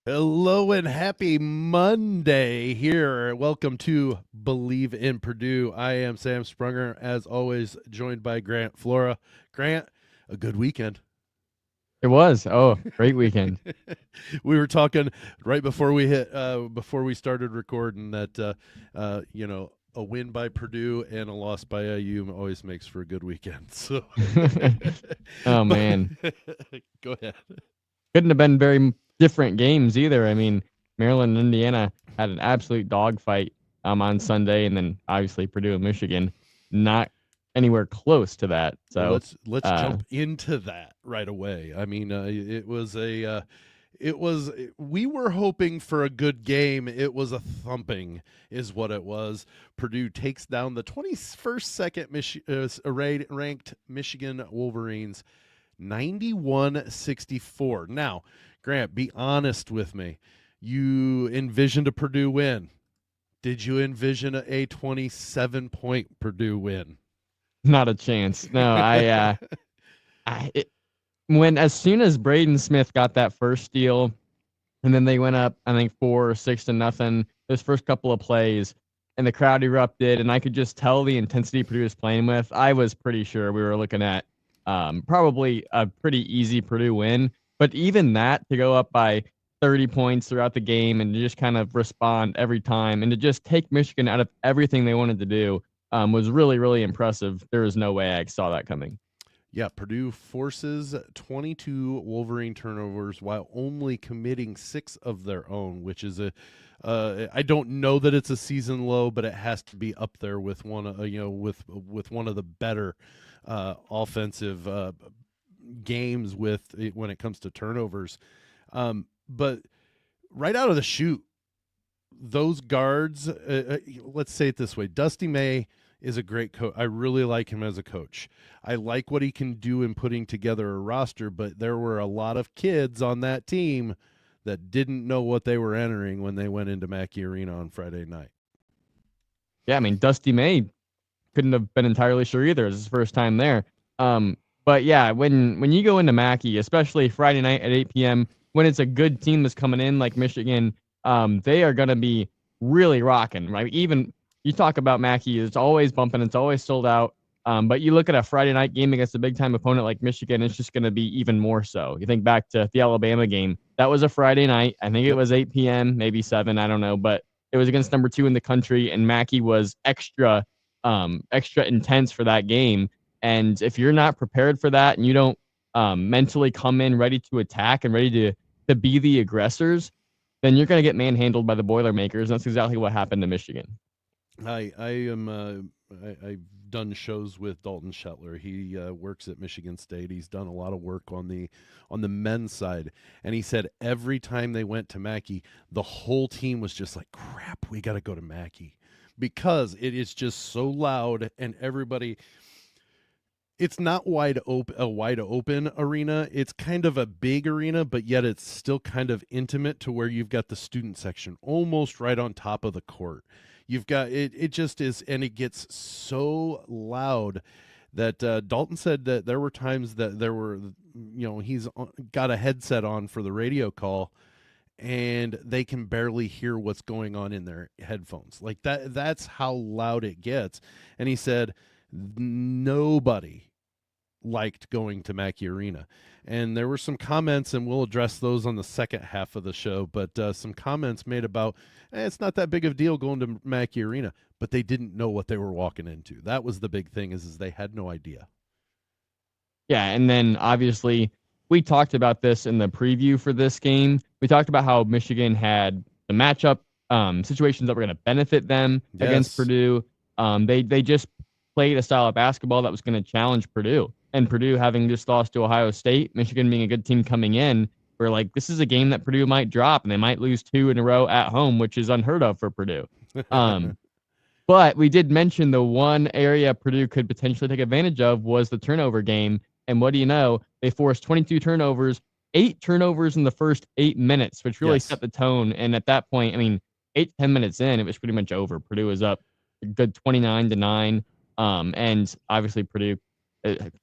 Hello and happy Monday here. Welcome to Believe in Purdue. I am Sam Sprunger, as always, joined by Grant Flora. Grant, a good weekend. It was. Oh, great weekend. We were talking right before we started recording that a win by Purdue and a loss by IU always makes for a good weekend. So, Oh but man, go ahead. couldn't have been very different games either. I mean, Maryland and Indiana had an absolute dogfight on Sunday, and then obviously Purdue and Michigan not anywhere close to that. Well, So, let's uh, jump into that right away. I mean, it was we were hoping for a good game. It was a thumping, is what it was. Purdue takes down the 21st ranked Michigan Wolverines 91-64. Now, Grant, be honest with me. You envisioned a Purdue win. Did you envision a 27-point Purdue win? not a chance. No, I it, when as soon as Braden Smith got that first steal, and then they went up, I think 4 or 6 to nothing. Those first couple of plays, and the crowd erupted, and I could just tell the intensity Purdue was playing with. I was pretty sure we were looking at probably a pretty easy Purdue win. But even that, to go up by 30 points throughout the game and to just kind of respond every time and to just take Michigan out of everything they wanted to do was really, really impressive. There was no way I saw that coming. Yeah, Purdue forces 22 Wolverine turnovers while only committing 6 of their own, which is I don't know that it's a season low, but it has to be up there with with one of the better offensive games when it comes to turnovers. But right out of the chute, those guards, let's say it this way: Dusty May is a great coach. I really like him as a coach. I like what he can do in putting together a roster, but there were a lot of kids on that team that didn't know what they were entering when they went into Mackey Arena on Friday night. Yeah, I mean, Dusty May couldn't have been entirely sure either. It's his first time there. But yeah, when you go into Mackey, especially Friday night at 8 p.m., when it's a good team that's coming in like Michigan, they are going to be really rocking, right? Even you talk about Mackey, it's always bumping, it's always sold out. But you look at a Friday night game against a big time opponent like Michigan, it's just going to be even more so. You think back to the Alabama game, that was a Friday night. I think it Yep. was 8 p.m., maybe 7, I don't know, but it was against number 2 in the country, and Mackey was extra intense for that game. And if you're not prepared for that and you don't mentally come in ready to attack and ready to be the aggressors, then you're going to get manhandled by the Boilermakers. And that's exactly what happened to Michigan. I've done shows with Dalton Shetler. He works at Michigan State. He's done a lot of work on the men's side, and he said every time they went to Mackey, the whole team was just like, "Crap, we got to go to Mackey," because it is just so loud and everybody. It's not a wide open arena. It's kind of a big arena, but yet it's still kind of intimate to where you've got the student section almost right on top of the court. You've got it. It just is, and it gets so loud that Dalton said that there were times that he's got a headset on for the radio call, and they can barely hear what's going on in their headphones. Like that. That's how loud it gets. And he said nobody liked going to Mackey Arena. And there were some comments, and we'll address those on the second half of the show, but some comments made about it's not that big of a deal going to Mackey Arena, but they didn't know what they were walking into. That was the big thing is they had no idea. Yeah, and then obviously we talked about this in the preview for this game. We talked about how Michigan had the matchup situations that were going to benefit them against Yes. Purdue. They just played a style of basketball that was going to challenge Purdue. And Purdue having just lost to Ohio State, Michigan being a good team coming in, we're like, this is a game that Purdue might drop, and they might lose 2 in a row at home, which is unheard of for Purdue. Um, but we did mention the one area Purdue could potentially take advantage of was the turnover game. And what do you know? They forced 22 turnovers, 8 turnovers in the first 8 minutes, which really Yes. set the tone. And at that point, I mean, 8 to 10 minutes in, it was pretty much over. Purdue was up a good 29-9. And obviously Purdue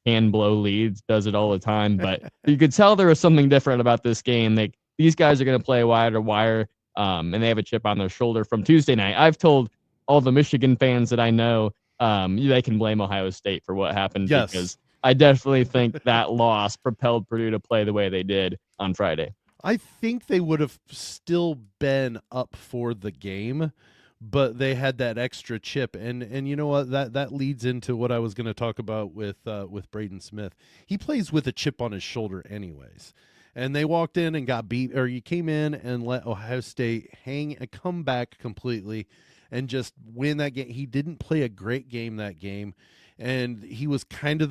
can blow leads, does it all the time. But you could tell there was something different about this game. these guys are going to play wire to wire, and they have a chip on their shoulder from Tuesday night. I've told all the Michigan fans that I know they can blame Ohio State for what happened because I definitely think that loss propelled Purdue to play the way they did on Friday. I think they would have still been up for the game, but they had that extra chip, and you know what, that leads into what I was going to talk about with Braden Smith. He plays with a chip on his shoulder anyways, and they walked in and got beat, or you came in and let Ohio State hang and come back completely and just win that game. He didn't play a great game that game, and he was kind of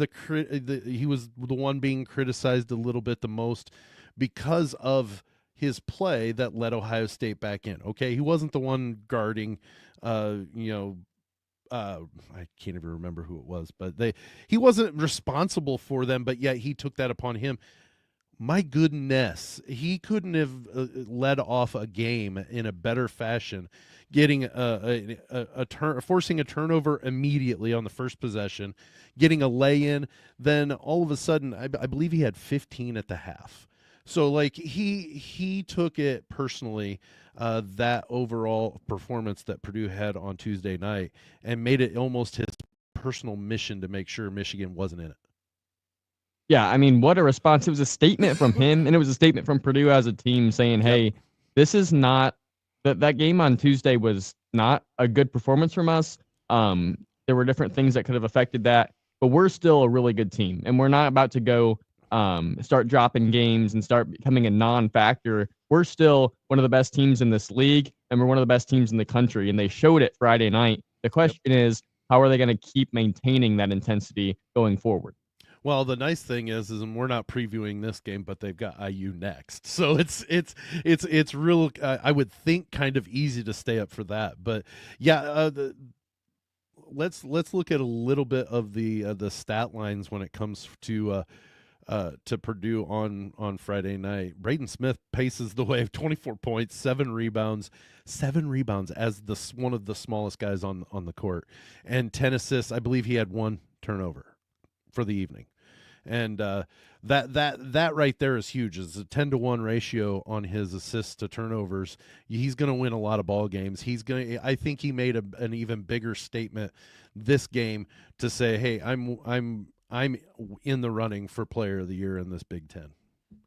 he was the one being criticized a little bit the most because of his play that led Ohio State back in. Okay, he wasn't the one guarding, I can't even remember who it was, but he wasn't responsible for them, but yet he took that upon him. My goodness, he couldn't have led off a game in a better fashion, getting forcing a turnover immediately on the first possession, getting a lay-in, then all of a sudden, I believe he had 15 at the half. So like he took it personally, that overall performance that Purdue had on Tuesday night, and made it almost his personal mission to make sure Michigan wasn't in it. Yeah, I mean, what a response. It was a statement from him, and it was a statement from Purdue as a team saying, hey, this is not that game on Tuesday was not a good performance from us. There were different things that could have affected that, but we're still a really good team, and we're not about to go start dropping games and start becoming a non-factor. We're still one of the best teams in this league, and we're one of the best teams in the country, and they showed it Friday night. The question is, how are they going to keep maintaining that intensity going forward? Well, the nice thing is we're not previewing this game, but they've got IU next, so it's real. I would think kind of easy to stay up for that, but yeah, let's look at a little bit of the stat lines when it comes to Purdue on Friday night. Braden Smith paces the way of 24 points, 7 rebounds as one of the smallest guys on the court, and 10 assists. I believe he had 1 turnover for the evening. And that right there is huge. It's a 10-to-1 ratio on his assists to turnovers. He's going to win a lot of ball games. I think he made an even bigger statement this game to say, "Hey, I'm in the running for Player of the Year in this Big Ten."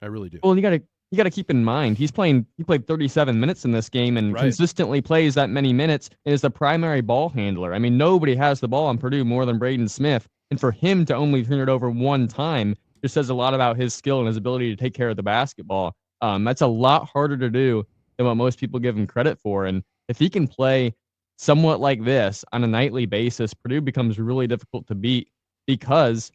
I really do. Well, you got to keep in mind he played 37 minutes in this game and consistently plays that many minutes and is the primary ball handler. I mean, nobody has the ball on Purdue more than Braden Smith. And for him to only turn it over 1 time just says a lot about his skill and his ability to take care of the basketball. That's a lot harder to do than what most people give him credit for. And if he can play somewhat like this on a nightly basis, Purdue becomes really difficult to beat because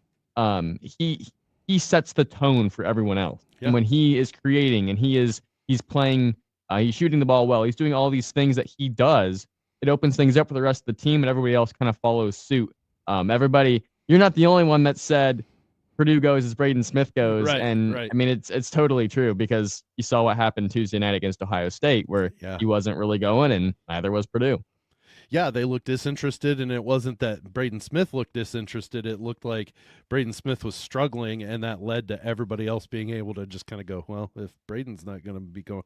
he sets the tone for everyone else. Yeah. And when he is creating and he's playing, he's shooting the ball well, he's doing all these things that he does, it opens things up for the rest of the team and everybody else kind of follows suit. You're not the only one that said Purdue goes as Braden Smith goes. Right. I mean, it's totally true because you saw what happened Tuesday night against Ohio State where he wasn't really going and neither was Purdue. Yeah, they looked disinterested, and it wasn't that Braden Smith looked disinterested. It looked like Braden Smith was struggling, and that led to everybody else being able to just kind of go, well, if Braden's not going to be going.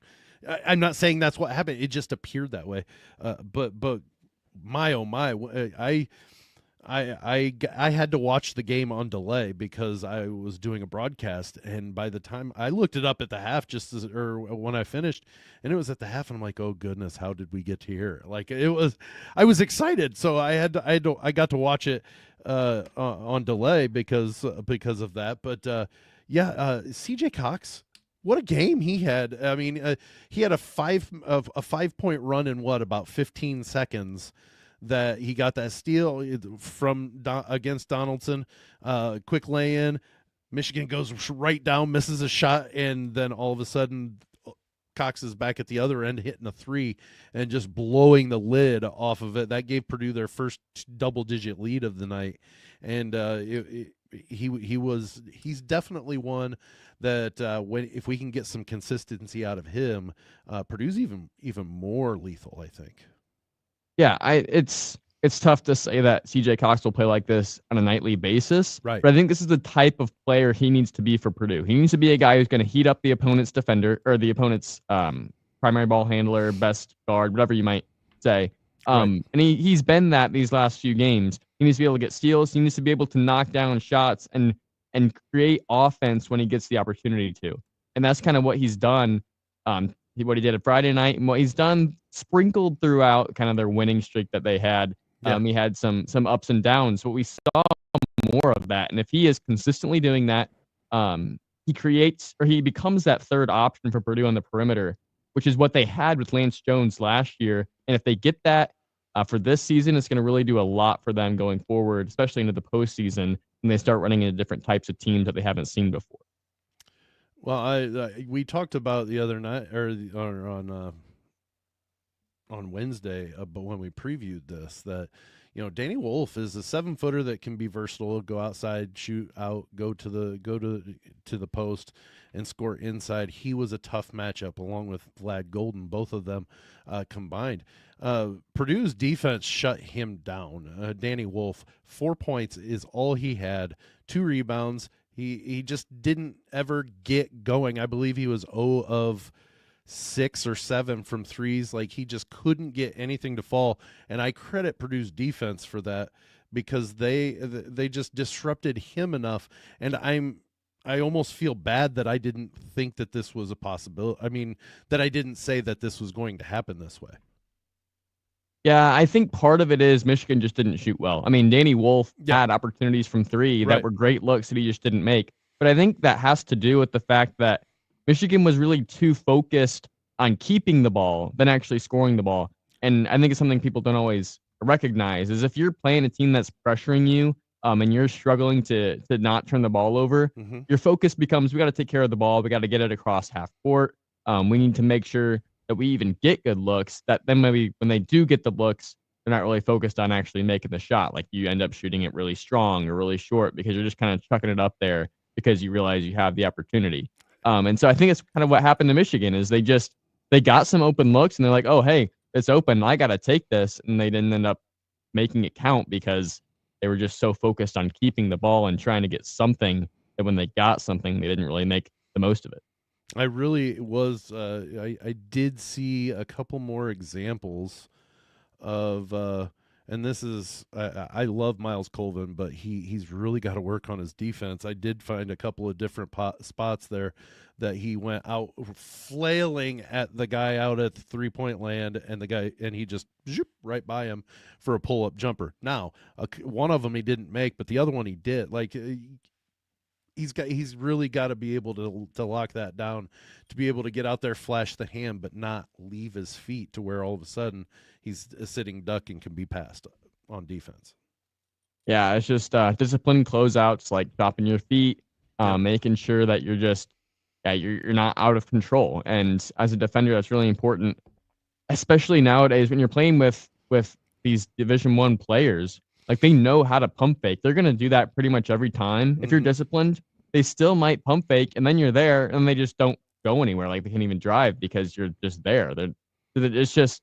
I'm not saying that's what happened. It just appeared that way. But my, oh my, I had to watch the game on delay because I was doing a broadcast, and by the time I looked it up at the half, or when I finished, and it was at the half, and I'm like, oh goodness, how did we get to here? Like I was excited, so I got to watch it on delay because of that. But CJ Cox, what a game he had! I mean, he had a 5-point run in about 15 seconds. That he got that steal against Donaldson, quick lay-in. Michigan goes right down, misses a shot, and then all of a sudden Cox is back at the other end hitting a 3 and just blowing the lid off of it. That gave Purdue their first double-digit lead of the night, and he's definitely one that if we can get some consistency out of him, Purdue's even more lethal, I think. Yeah, it's it's tough to say that CJ Cox will play like this on a nightly basis. Right. But I think this is the type of player he needs to be for Purdue. He needs to be a guy who's going to heat up the opponent's defender or the opponent's primary ball handler, best guard, whatever you might say. And he's been that these last few games. He needs to be able to get steals. He needs to be able to knock down shots and create offense when he gets the opportunity to. And that's kind of what he's done. What he did at Friday night and what he's done sprinkled throughout kind of their winning streak that they had. He had some ups and downs, but we saw more of that. And if he is consistently doing that, he becomes that third option for Purdue on the perimeter, which is what they had with Lance Jones last year. And if they get that for this season, it's going to really do a lot for them going forward, especially into the postseason when they start running into different types of teams that they haven't seen before. Well, we talked about the other night or on Wednesday, but when we previewed this, that Danny Wolf is a 7-footer that can be versatile, go outside, shoot out, go to the post, and score inside. He was a tough matchup along with Vlad Golden, both of them combined. Purdue's defense shut him down. Danny Wolf, 4 points is all he had, 2 rebounds. He just didn't ever get going. I believe he was 0 of 6 or 7 from threes. Like, he just couldn't get anything to fall. And I credit Purdue's defense for that because they just disrupted him enough. And I almost feel bad that I didn't think that this was a possibility. I mean, that I didn't say that this was going to happen this way. Yeah, I think part of it is Michigan just didn't shoot well. I mean, Danny Wolf had opportunities from 3 that were great looks that he just didn't make. But I think that has to do with the fact that Michigan was really too focused on keeping the ball than actually scoring the ball. And I think it's something people don't always recognize is if you're playing a team that's pressuring you and you're struggling to not turn the ball over, your focus becomes, we got to take care of the ball. We got to get it across half court. We need to make sure that we even get good looks, that then maybe when they do get the looks, they're not really focused on actually making the shot. Like you end up shooting it really strong or really short because you're just kind of chucking it up there because you realize you have the opportunity. And so I think it's kind of what happened to Michigan is they got some open looks and they're like, oh, hey, it's open. I got to take this. And they didn't end up making it count because they were just so focused on keeping the ball and trying to get something that when they got something, they didn't really make the most of it. I really was. I did see a couple more examples of, and this is I love Miles Colvin, but he's really got to work on his defense. I did find a couple of different spots there that he went out flailing at the guy out at the 3-point land, and he just zoop right by him for a pull up jumper. Now, one of them he didn't make, but the other one he did. Like. He's really got to be able to lock that down, to be able to get out there, flash the hand, but not leave his feet to where all of a sudden he's a sitting duck and can be passed on defense. Yeah, it's just disciplined closeouts, like stopping your feet, making sure that you're not out of control. And as a defender, that's really important, especially nowadays when you're playing with these Division I players. Like they know how to pump fake. They're going to do that pretty much every time. If you're disciplined, they still might pump fake and then you're there and they just don't go anywhere. Like they can't even drive because you're just there. It's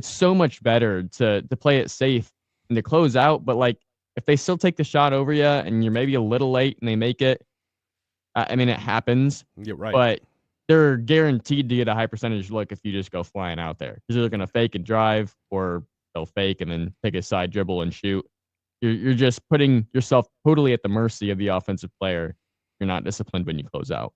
so much better to play it safe and to close out. But like if they still take the shot over you and you're maybe a little late and they make it, I mean, it happens. You're right. But they're guaranteed to get a high percentage look if you just go flying out there because they're going to fake and drive or they'll fake and then take a side dribble and shoot. You're just putting yourself totally at the mercy of the offensive player. You're not disciplined when you close out.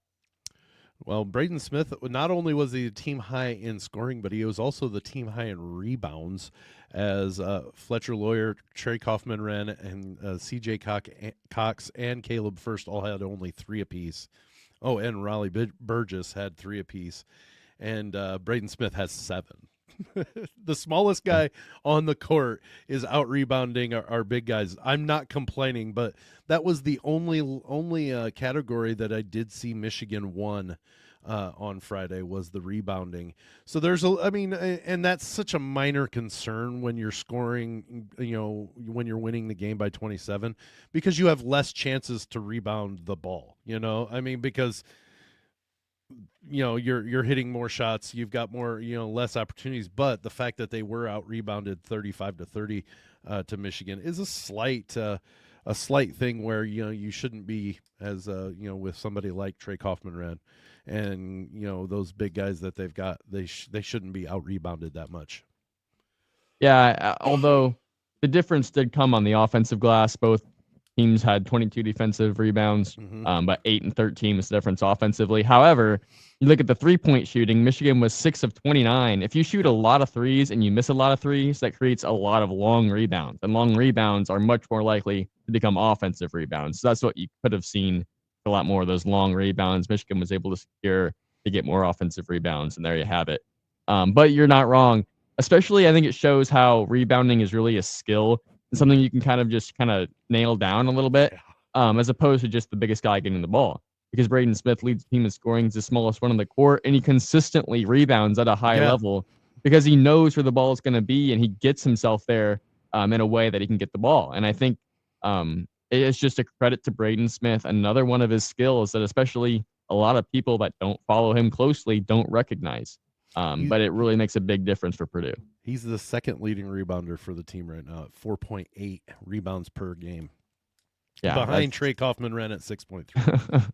Well, Braden Smith, not only was he the team high in scoring, but he was also the team high in rebounds as Fletcher Lawyer, Trey Kaufman-Wren, and CJ Cox and Caleb First all had only 3 apiece. Oh, and Raleigh Burgess had 3 apiece. And Braden Smith has 7. The smallest guy on the court is out rebounding our big guys. I'm not complaining, but that was the only category that I did see Michigan won on Friday was the rebounding. So and that's such a minor concern when you're scoring, when you're winning the game by 27, because you have less chances to rebound the ball, because you're hitting more shots, you've got more, less opportunities, but the fact that they were out rebounded 35-30 to Michigan is a slight thing where you shouldn't be as with somebody like Trey Kaufman-Renn and those big guys that they've got, they shouldn't be out rebounded that much. Yeah, although the difference did come on the offensive glass. Both teams had 22 defensive rebounds, but 8 and 13 was the difference offensively. However, you look at the three-point shooting, Michigan was 6 of 29. If you shoot a lot of threes and you miss a lot of threes, that creates a lot of long rebounds, and long rebounds are much more likely to become offensive rebounds. So that's what you could have seen, a lot more of those long rebounds. Michigan was able to secure to get more offensive rebounds, and there you have it. But you're not wrong. Especially, I think it shows how rebounding is really a skill and something you can kind of nail down a little bit, as opposed to just the biggest guy getting the ball. Because Braden Smith leads the team in scoring, he's the smallest one on the court, and he consistently rebounds at a high level because he knows where the ball is going to be, and he gets himself there in a way that he can get the ball. And I think it's just a credit to Braden Smith. Another one of his skills that especially a lot of people that don't follow him closely don't recognize. But it really makes a big difference for Purdue. He's the second leading rebounder for the team right now at 4.8 rebounds per game. Yeah, behind Trey Kaufman-Renn at 6.3.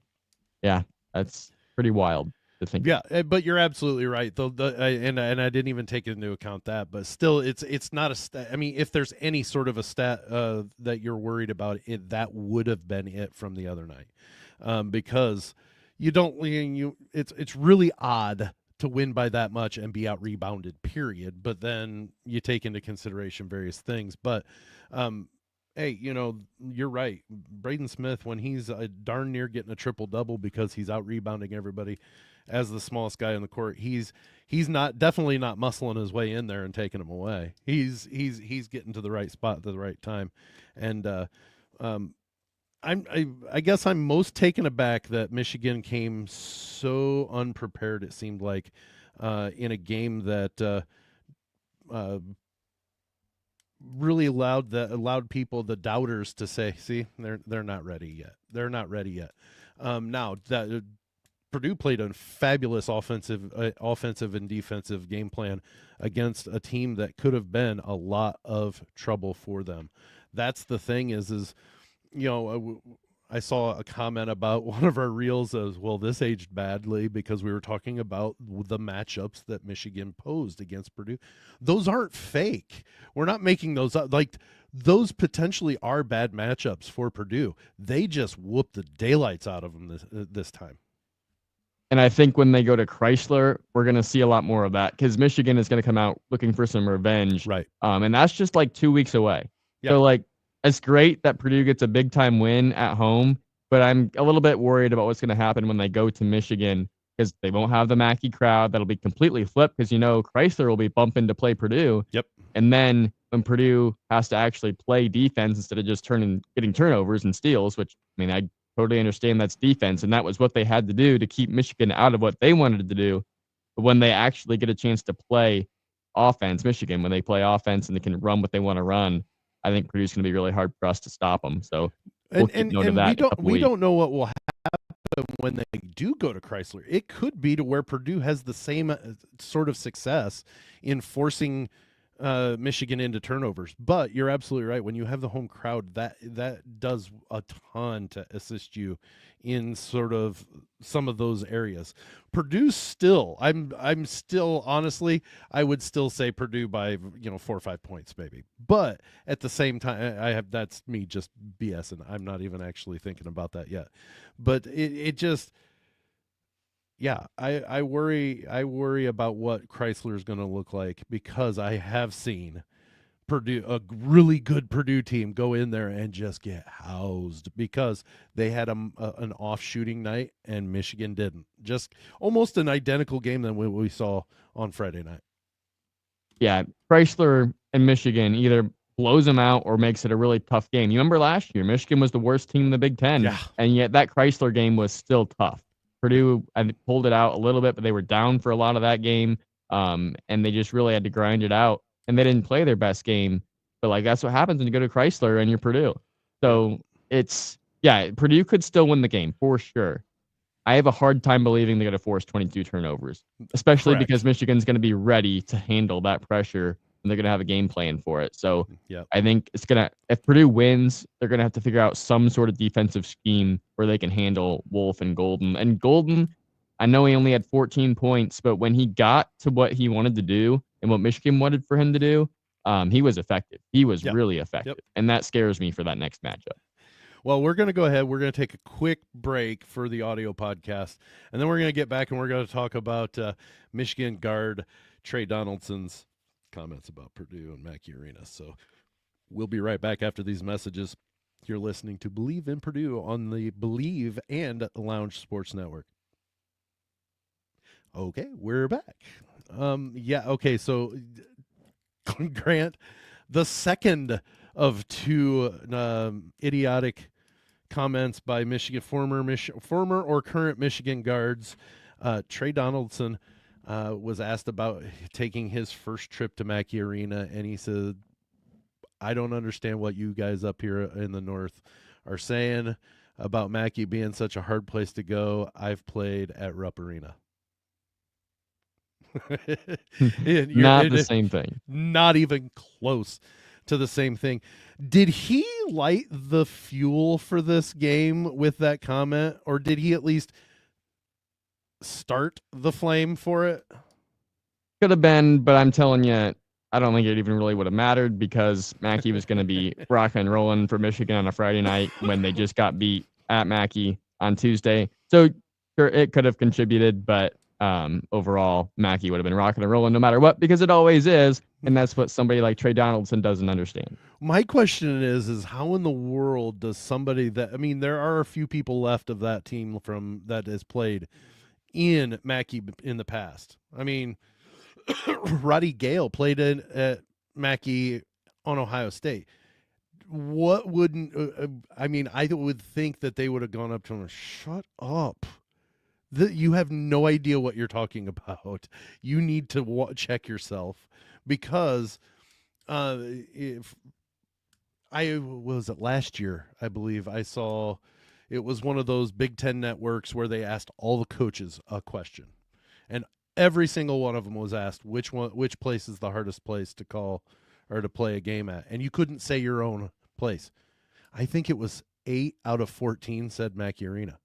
Yeah, that's pretty wild to think. Yeah, but you're absolutely right. And I didn't even take into account that, but still, it's not a stat. I mean, if there's any sort of a stat that you're worried about, that would have been it from the other night, because it's really odd to win by that much and be out rebounded, period. But then you take into consideration various things. But hey, you're right. Braden Smith, when he's darn near getting a triple double because he's out rebounding everybody as the smallest guy on the court, he's definitely not muscling his way in there and taking him away. He's getting to the right spot at the right time. And I guess I'm most taken aback that Michigan came so unprepared, it seemed like, in a game that really allowed people, the doubters, to say, see, they're not ready yet. They're not ready yet. Now that Purdue played a fabulous offensive and defensive game plan against a team that could have been a lot of trouble for them. That's the thing is I saw a comment about one of our reels as, well, this aged badly because we were talking about the matchups that Michigan posed against Purdue. Those aren't fake. We're not making those up. Like, those potentially are bad matchups for Purdue. They just whooped the daylights out of them this time. And I think when they go to Chrysler, we're going to see a lot more of that because Michigan is going to come out looking for some revenge. Right. And that's just like 2 weeks away. Yep. So, it's great that Purdue gets a big-time win at home, but I'm a little bit worried about what's going to happen when they go to Michigan because they won't have the Mackey crowd. That'll be completely flipped because, Chrysler will be bumping to play Purdue. Yep. And then when Purdue has to actually play defense instead of just getting turnovers and steals, which, I totally understand that's defense, and that was what they had to do to keep Michigan out of what they wanted to do. But when they actually get a chance to play offense, Michigan, when they play offense and they can run what they want to run, I think Purdue's going to be really hard for us to stop them. So we'll keep note of that. We don't know what will happen when they do go to Chrysler. It could be to where Purdue has the same sort of success in forcing Michigan into turnovers. But you're absolutely right. When you have the home crowd, that does a ton to assist you in sort of some of those areas. Purdue still, I'm still, honestly, I would still say Purdue by 4 or 5 points maybe. But at the same time, that's me just BSing. I'm not even actually thinking about that yet. But it just, yeah, I worry about what Chrysler is going to look like because I have seen Purdue, a really good Purdue team, go in there and just get housed because they had an off shooting night and Michigan didn't. Just almost an identical game than what we saw on Friday night. Yeah, Chrysler and Michigan either blows them out or makes it a really tough game. You remember last year, Michigan was the worst team in the Big Ten, and yet that Chrysler game was still tough. Purdue pulled it out a little bit, but they were down for a lot of that game, and they just really had to grind it out. And they didn't play their best game. But, that's what happens when you go to Chrysler and you're Purdue. So, Purdue could still win the game, for sure. I have a hard time believing they're going to force 22 turnovers, especially because Michigan's going to be ready to handle that pressure and they're going to have a game plan for it. So Yeah. I think if Purdue wins, they're going to have to figure out some sort of defensive scheme where they can handle Wolf and Golden. And Golden, I know he only had 14 points, but when he got to what he wanted to do and what Michigan wanted for him to do, he was effective. He was really effective. And that scares me for that next matchup. Well, we're going to go ahead. We're going to take a quick break for the audio podcast, and then we're going to get back and we're going to talk about Michigan guard Tre Donaldson's comments about Purdue and Mackey Arena. So we'll be right back after these messages. You're listening to Believe in Purdue on the Believe and Lounge Sports Network. Okay, we're back. Okay, so Grant, the second of two idiotic comments by Michigan former or current Michigan guards. Tre Donaldson was asked about taking his first trip to Mackey Arena, and he said, I don't understand what you guys up here in the North are saying about Mackey being such a hard place to go. I've played at Rupp Arena. Not the same thing. Not even close to the same thing. Did he light the fuel for this game with that comment, or did he at least start the flame for it? Could have been, but I'm telling you, I don't think it even really would have mattered because Mackey was going to be rocking and rolling for Michigan on a Friday night when they just got beat at Mackey on Tuesday. So sure, it could have contributed, but overall, Mackey would have been rocking and rolling no matter what, because it always is, and that's what somebody like Tre Donaldson doesn't understand. My question is how in the world does somebody that, I mean, there are a few people left of that team from that has played in Mackey in the past. I mean, Roddy Gale played at Mackey on Ohio State. What wouldn't, I mean, I would think that they would have gone up to him and shut up. You have no idea what you're talking about. You need to check yourself, because if I was it last year, I believe I saw it was one of those Big Ten networks where they asked all the coaches a question, and every single one of them was asked which place is the hardest place to call or to play a game at, and you couldn't say your own place. I think it was 8 out of 14 said Mackey Arena.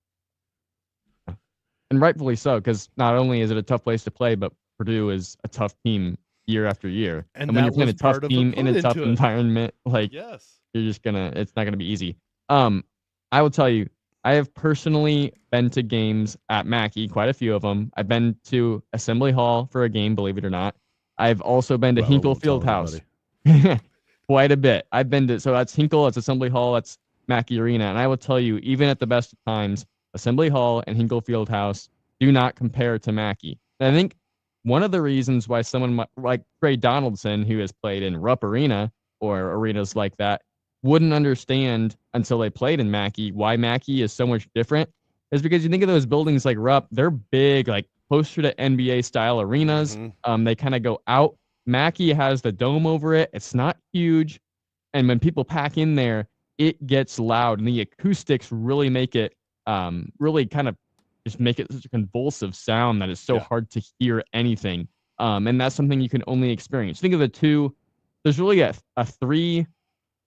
And rightfully so, because not only is it a tough place to play, but Purdue is a tough team year after year. And when you're playing a tough team in a tough environment, like, you're just it's not gonna be easy. I will tell you, I have personally been to games at Mackey, quite a few of them. I've been to Assembly Hall for a game, believe it or not. I've also been to Hinkle Fieldhouse quite a bit. I've been to, so that's Hinkle, that's Assembly Hall, that's Mackey Arena. And I will tell you, even at the best of times, Assembly Hall and Hinkle Fieldhouse do not compare to Mackey. And I think one of the reasons why someone like Tre Donaldson, who has played in Rupp Arena or arenas like that, wouldn't understand until they played in Mackey why Mackey is so much different is because you think of those buildings like Rupp, they're big, like closer to NBA style arenas. Mm-hmm. They kind of go out. Mackey has the dome over it. It's not huge. And when people pack in there, it gets loud, and the acoustics really make it really kind of just make it such a convulsive sound that it's so hard to hear anything. And that's something you can only experience. Think of the two. There's really a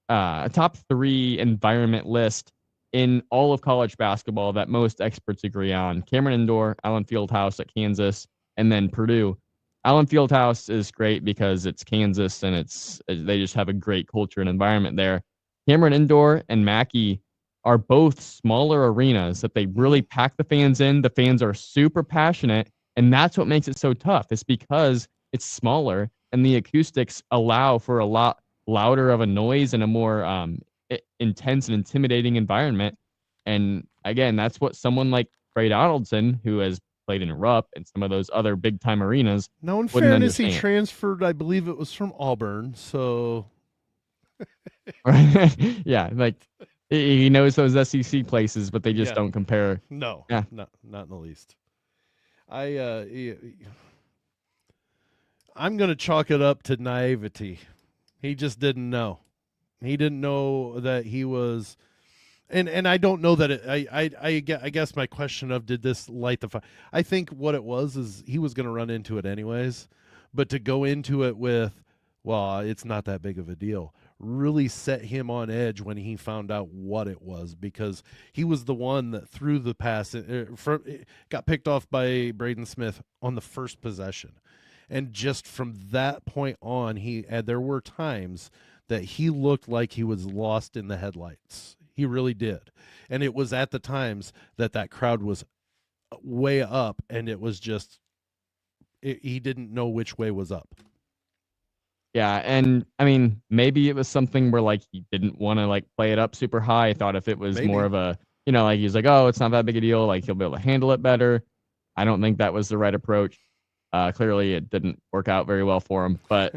top 3 environment list in all of college basketball that most experts agree on. Cameron Indoor, Allen Fieldhouse at Kansas, and then Purdue. Allen Fieldhouse is great because it's Kansas and they just have a great culture and environment there. Cameron Indoor and Mackey are both smaller arenas that they really pack the fans in. The fans are super passionate, and that's what makes it so tough. It's because it's smaller, and the acoustics allow for a lot louder of a noise and a more intense and intimidating environment. And again, that's what someone like Tre Donaldson, who has played in Rupp and some of those other big-time arenas, now, in fairness, he transferred, I believe it was from Auburn, so... Yeah, like... He knows those SEC places, but they just don't compare. No, not in the least. I'm going to chalk it up to naivety. He just didn't know. He didn't know that he was, and I don't know that it. I guess my question of did this light the fire? I think what it was is he was going to run into it anyways, but to go into it with Well, it's not that big of a deal. Really set him on edge when he found out what it was, because he was the one that threw the pass. Got picked off by Braden Smith on the first possession. And just from that point on, there were times that he looked like he was lost in the headlights. He really did. And it was at the times that crowd was way up, and it was just he didn't know which way was up. Yeah, and I mean, maybe it was something where like he didn't want to like play it up super high. I thought if it was more of a, like he's like, oh, it's not that big a deal. Like he'll be able to handle it better. I don't think that was the right approach. Clearly, it didn't work out very well for him. But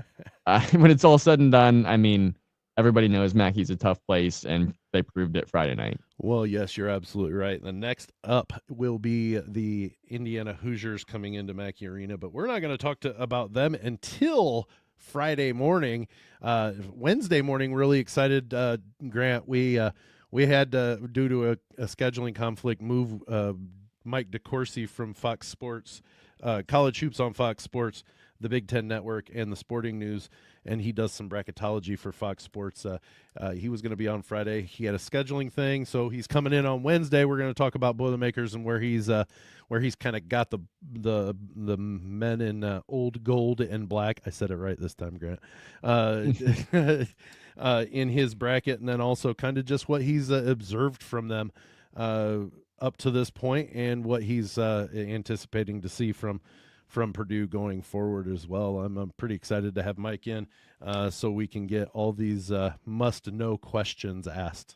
when it's all said and done, I mean, everybody knows Mackey's a tough place, and they proved it Friday night. Well, yes, you're absolutely right. The next up will be the Indiana Hoosiers coming into Mackey Arena, but we're not going to talk about them until Friday morning. Wednesday morning, really excited, Grant. We had due to a scheduling conflict, move Mike DeCourcy from Fox Sports, College Hoops on Fox Sports, the Big Ten Network, and the Sporting News, and he does some bracketology for Fox Sports. He was going to be on Friday. He had a scheduling thing, so he's coming in on Wednesday. We're going to talk about Boilermakers and where he's kind of got the men in old gold and black. I said it right this time, Grant. In his bracket, and then also kind of just what he's observed from them up to this point, and what he's anticipating to see from Purdue going forward as well. I'm pretty excited to have Mike in so we can get all these must-know questions asked.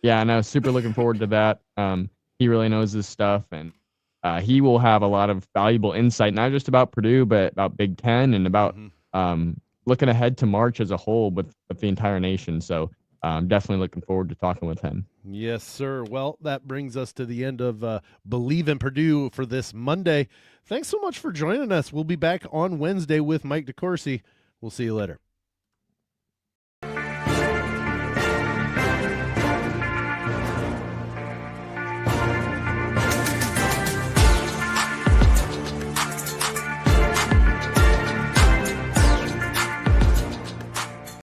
Yeah, and I was super looking forward to that. He really knows his stuff, and he will have a lot of valuable insight, not just about Purdue, but about Big Ten and about looking ahead to March as a whole with the entire nation. So I'm definitely looking forward to talking with him. Yes, sir. Well, that brings us to the end of BLEAV in Purdue for this Monday. Thanks so much for joining us. We'll be back on Wednesday with Mike DeCourcy. We'll see you later.